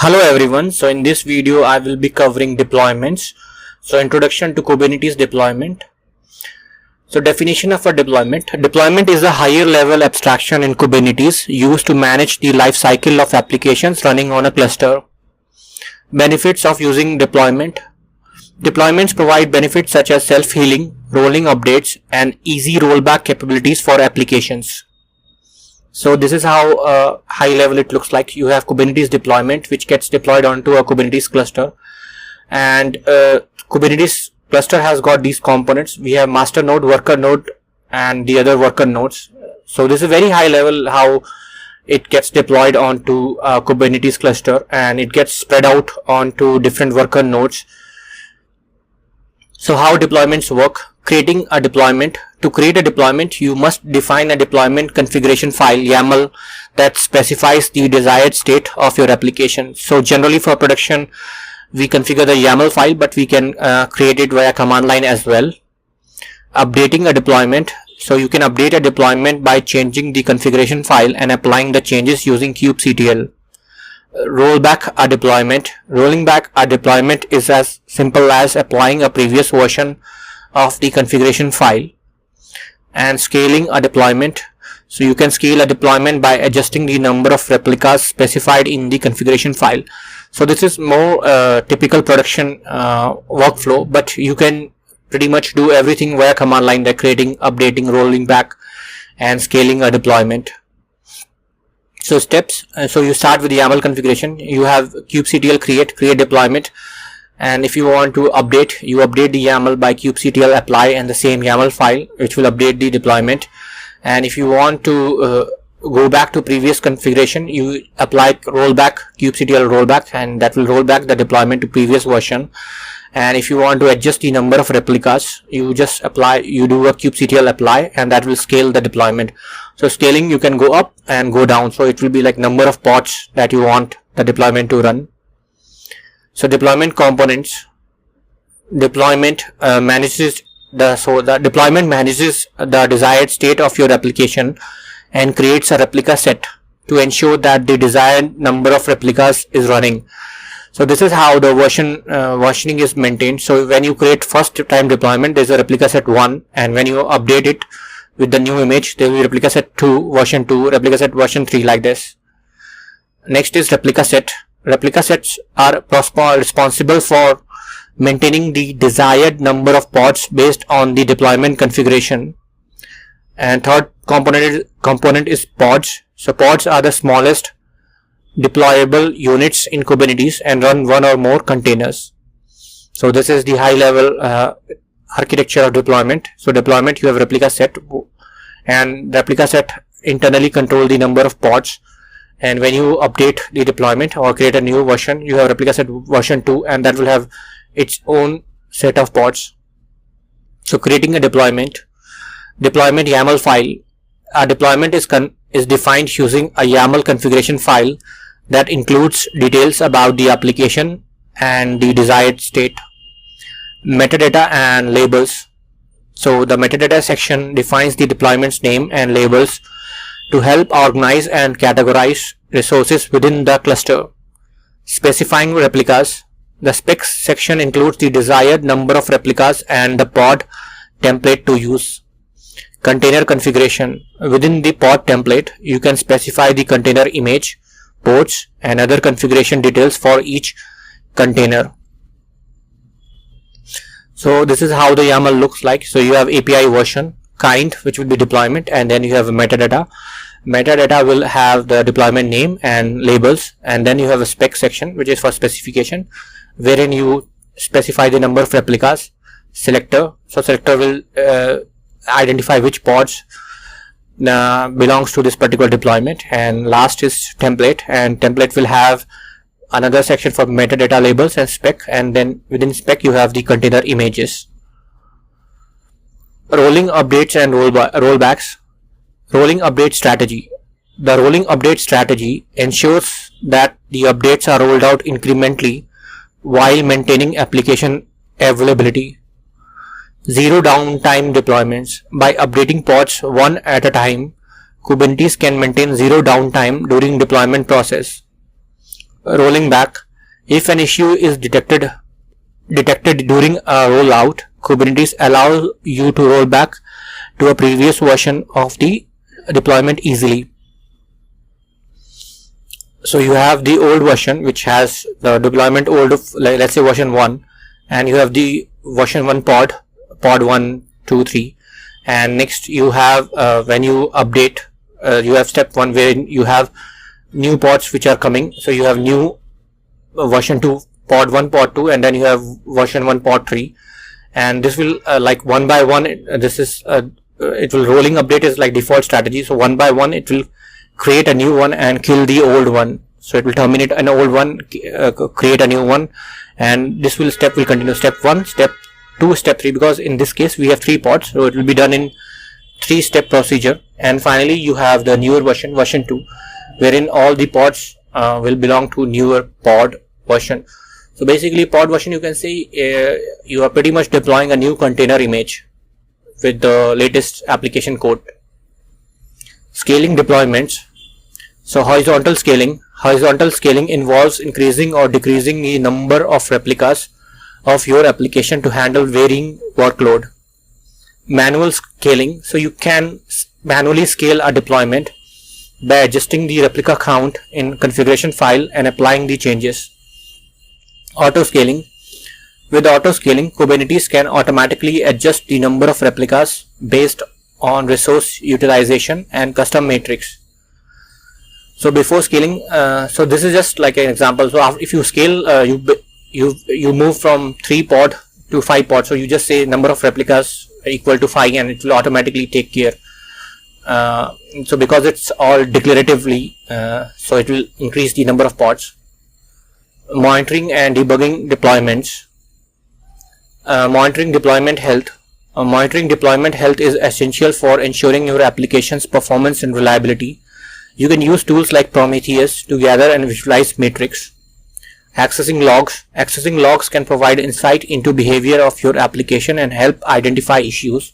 Hello everyone, so in this video I will be covering deployments. So introduction to Kubernetes deployment. So definition of a deployment. Deployment is a higher level abstraction in Kubernetes used to manage the life cycle of applications running on a cluster. Benefits of using deployment. Deployments provide benefits such as self-healing, rolling updates, and easy rollback capabilities for applications. So this is how high level it looks like. You have Kubernetes deployment, which gets deployed onto a Kubernetes cluster, and Kubernetes cluster has got these components. We have master node, worker node, and the other worker nodes. So this is very high level how it gets deployed onto a Kubernetes cluster, and it gets spread out onto different worker nodes. So how deployments work? Creating a deployment. To create a deployment, you must define a deployment configuration file YAML that specifies the desired state of your application. So generally for production, we configure the YAML file, but we can create it via command line as well. Updating a deployment. So you can update a deployment by changing the configuration file and applying the changes using kubectl. Rollback a deployment. Rolling back a deployment is as simple as applying a previous version of the configuration file. And scaling a deployment. So you can scale a deployment by adjusting the number of replicas specified in the configuration file. So this is more typical production workflow, but you can pretty much do everything via command line, like creating, updating, rolling back, and scaling a deployment. So steps. So you start with the YAML configuration. You have kubectl create deployment. And if you want to update, you update the YAML by kubectl apply and the same YAML file, which will update the deployment. And if you want to go back to previous configuration, you apply rollback, kubectl rollback, and that will roll back the deployment to previous version. And if you want to adjust the number of replicas, you just apply, you do a kubectl apply, and that will scale the deployment. So scaling, you can go up and go down. So it will be like number of pods that you want the deployment to run. So deployment components. Deployment manages the deployment manages the desired state of your application and creates a replica set to ensure that the desired number of replicas is running. So this is how the versioning is maintained. So when you create first time deployment, there is a replica set 1, and when you update it with the new image, there will be replica set 2, version 2, replica set version 3, like this. Next is replica set. Replica sets are responsible for maintaining the desired number of pods based on the deployment configuration. And third component is pods. So pods are the smallest deployable units in Kubernetes and run one or more containers. So this is the high level architecture of deployment. So deployment, you have replica set, and replica set internally control the number of pods. And when you update the deployment or create a new version, you have replica set version 2, and that will have its own set of pods. So creating a deployment YAML file. A deployment is defined using a YAML configuration file that includes details about the application and the desired state. Metadata and labels. So the metadata section defines the deployment's name and labels to help organize and categorize resources within the cluster. Specifying replicas. The specs section includes the desired number of replicas and the pod template to use. Container configuration. Within the pod template, you can specify the container image, ports, and other configuration details for each container. So this is how the YAML looks like. So you have API version, kind, which will be deployment, and then you have metadata. Metadata will have the deployment name and labels, and then you have a spec section, which is for specification, wherein you specify the number of replicas. Selector. So selector will identify which pods belongs to this particular deployment. And last is template, and template will have another section for metadata, labels, and spec, and then within spec you have the container images. Rolling updates and rollbacks. Rolling update strategy. The rolling update strategy ensures that the updates are rolled out incrementally while maintaining application availability. Zero downtime deployments. By updating pods one at a time, Kubernetes can maintain zero downtime during deployment process. rolling back. If an issue is detected during a rollout, Kubernetes allows you to roll back to a previous version of the deployment easily. So you have the old version which has the deployment old of, let's say, version 1, and you have the version 1 pod 1, 2, 3, and next you have when you update, you have step 1 where you have new pods which are coming. So you have new version 2 pod 1 pod 2, and then you have version 1 pod 3, and this will like one by one, this is it will rolling update is like default strategy. So one by one it will create a new one and kill the old one. So it will terminate an old one, create a new one, and this step will continue. Step 1, step 2, step 3, because in this case we have 3 pods, so it will be done in 3-step procedure. And finally you have the newer version, version 2, wherein all the pods will belong to newer pod version. So basically pod version, you can say you are pretty much deploying a new container image with the latest application code. Scaling deployments. So horizontal scaling involves increasing or decreasing the number of replicas of your application to handle varying workload. Manual scaling. So you can manually scale a deployment by adjusting the replica count in configuration file and applying the changes. Auto scaling. With auto scaling, Kubernetes can automatically adjust the number of replicas based on resource utilization and custom metrics. So before scaling, so this is just like an example. So if you scale, you move from 3 pod to 5 pod. So you just say number of replicas equal to 5, and it will automatically take care. So because it's all declaratively, so it will increase the number of pods. Monitoring and debugging deployments. Monitoring deployment health. Monitoring deployment health is essential for ensuring your application's performance and reliability. You can use tools like Prometheus to gather and visualize metrics. Accessing logs. Accessing logs can provide insight into behavior of your application and help identify issues.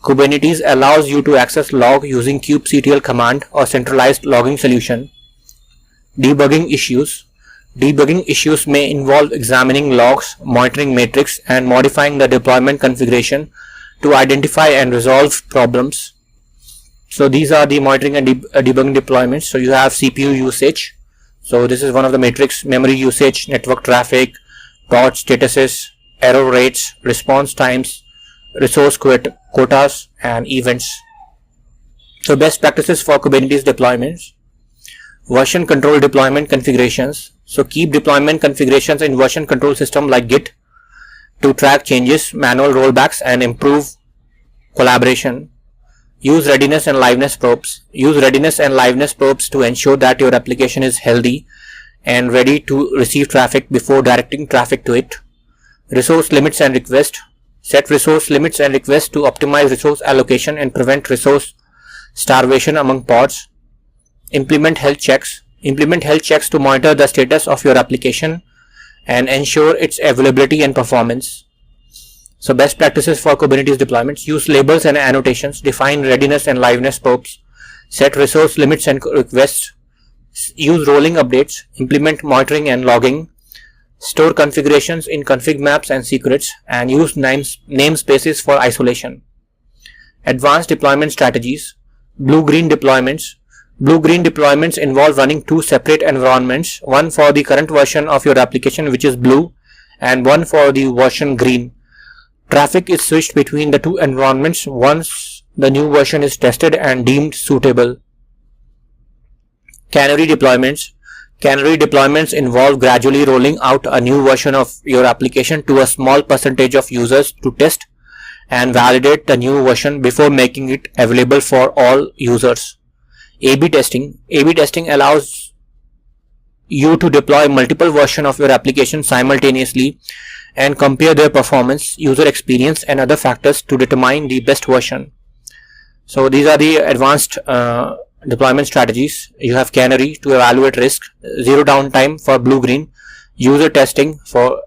Kubernetes allows you to access log using kubectl command or centralized logging solution. Debugging issues. Debugging issues may involve examining logs, monitoring metrics, and modifying the deployment configuration to identify and resolve problems. So these are the monitoring and debugging deployments. So you have CPU usage. So this is one of the metrics: memory usage, network traffic, pod statuses, error rates, response times, resource quotas, and events. So best practices for Kubernetes deployments. Version control deployment configurations. So keep deployment configurations in version control system like Git to track changes, manual rollbacks, and improve collaboration. Use readiness and liveness probes. Use readiness and liveness probes to ensure that your application is healthy and ready to receive traffic before directing traffic to it. Resource limits and requests. Set resource limits and requests to optimize resource allocation and prevent resource starvation among pods. Implement health checks. Implement health checks to monitor the status of your application and ensure its availability and performance. So best practices for Kubernetes deployments. Use labels and annotations. Define readiness and liveness probes. Set resource limits and requests. Use rolling updates. Implement monitoring and logging. Store configurations in config maps and secrets, and use namespaces for isolation. Advanced deployment strategies. Blue-green deployments. Blue-green deployments involve running 2 separate environments, one for the current version of your application, which is blue, and one for the version green. Traffic is switched between the 2 environments once the new version is tested and deemed suitable. Canary deployments. Canary deployments involve gradually rolling out a new version of your application to a small percentage of users to test and validate the new version before making it available for all users. A/B testing. A/B testing allows you to deploy multiple versions of your application simultaneously and compare their performance, user experience, and other factors to determine the best version. So these are the advanced deployment strategies. You have Canary to evaluate risk, zero downtime for blue-green, user testing for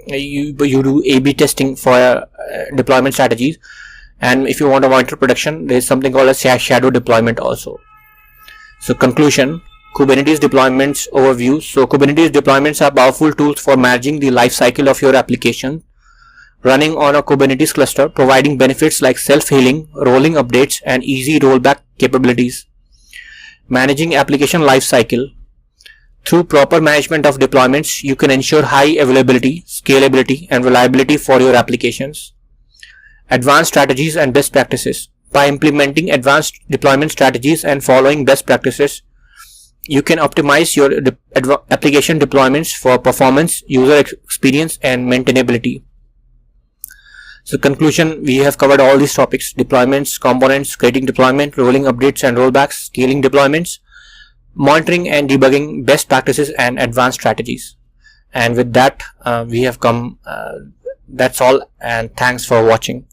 you do A/B testing for deployment strategies, and if you want to monitor production, there is something called a shadow deployment also. So conclusion: Kubernetes deployments overview. So Kubernetes deployments are powerful tools for managing the life cycle of your application running on a Kubernetes cluster, providing benefits like self-healing, rolling updates, and easy rollback capabilities. Managing application lifecycle. Through proper management of deployments, you can ensure high availability, scalability, and reliability for your applications. Advanced strategies and best practices. By implementing advanced deployment strategies and following best practices, you can optimize your application deployments for performance, user experience, and maintainability. So conclusion, we have covered all these topics: deployments, components, creating deployment, rolling updates and rollbacks, scaling deployments, monitoring and debugging, best practices, and advanced strategies. And with that, we have come, that's all, and thanks for watching.